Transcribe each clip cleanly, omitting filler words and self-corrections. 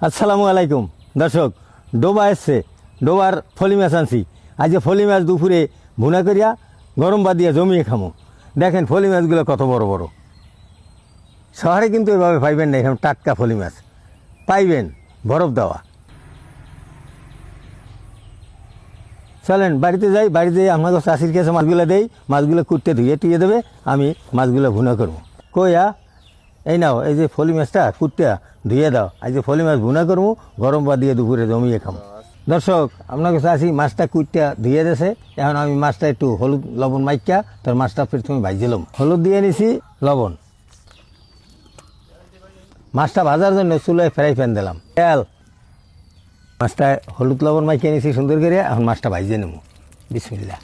আসসালামু আলাইকুম দর্শক, ডোবা এসছে, ডোবার ফলি মাছ আনছি। আজকে ফলি মাছ দুপুরে ভুনা করিয়া গরম বাদ দিয়ে জমিয়ে খামো। দেখেন ফলি মাছগুলো কত বড় বড়। শহরে কিন্তু এভাবে পাইবেন না, এখানে টাটকা ফলি মাছ পাইবেন, বরফ দেওয়া। চলেন বাড়িতে যাই, বাড়িতে আপনাকে চাষির কাছে মাছগুলো দেই, মাছগুলো কুটতে ধুয়ে টুয়ে দেবে, আমি মাছগুলো ভুনা করবো। কইয়া এই নাও, এই যে ফলি মাছটা কুটতে ধুয়ে দাও, আজ যে ফলি মাছ ভুনা করবো, গরম বা দিয়ে দুপুরে জমিয়ে খাবো। দর্শক আপনাকে চাষি মাছটা কুটতে ধুয়ে দিয়েছে, এখন আমি মাছটা একটু হলুদ লবণ মাইকা তোর মাছটা প্রথমে ভাজিলাম, হলুদ দিয়ে নিছি, লবণ। মাছটা ভাজার জন্য চুলায় ফ্রাই প্যান দিলাম, তেল, মাছটা হলুদ লবণ মাইকে নিছি সুন্দর করে, এখন মাছটা ভাজিয়ে নেব। বিসমিল্লাহ।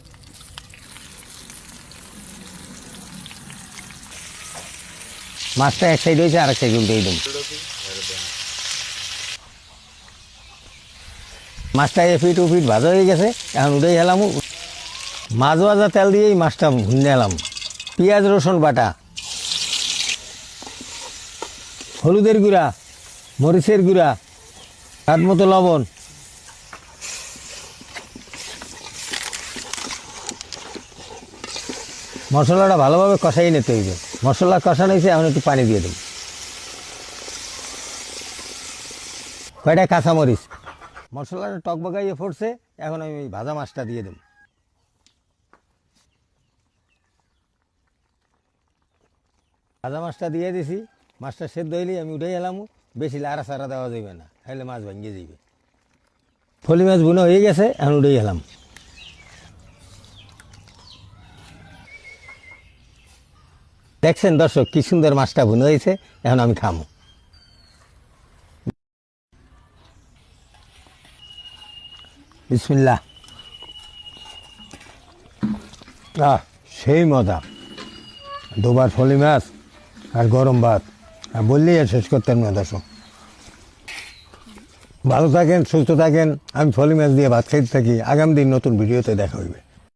মাছটা এক সাইড হয়েছে, আরেক সাইড উল্টে দেব। মাছটা এপিট উপিট ভাজা হয়ে গেছে, এখন উঠে এলাম। মাছ ভাজা তেল দিয়েই মাছটা ভুনে এলাম। পেঁয়াজ রসুন বাটা, হলুদের গুঁড়া, মরিচের গুঁড়া, স্বাদ মতো লবণ, মশলাটা ভালোভাবে কষাই নিতে হইবে। মশলা কষানো হয়েছে, এখন একটু পানি দিয়ে দেব। কয়টা কাঁচামরিচ, মশলাটা টকবগাইয়ে ফুটছে, এখন আমি ওই ভাজা মাছটা দিয়ে দেব। ভাজা মাছটা দিয়ে দিছি, মাছটা সেদ্ধ হইলেই আমি উঠে এলাম। বেশি লাড়া সাড়া দেওয়া যাবে না, খাইলে মাছ ভেঙে যাবে। ফলি মাছ বুনো হয়ে গেছে, এখন উঠে এলাম। দেখছেন দর্শক কি সুন্দর মাছটা বুনো হয়েছে, এখন আমি খামো। বিসমিল্লাহ। সেই মজা, দুবার ফলি মাছ আর গরম ভাত, আর বললেই আর শেষ করতেন না। দর্শক ভালো থাকেন, সুস্থ থাকেন। আমি ফলি মাছ দিয়ে ভাত খাইতে থাকি। আগামী দিন নতুন ভিডিওতে দেখা হইবে।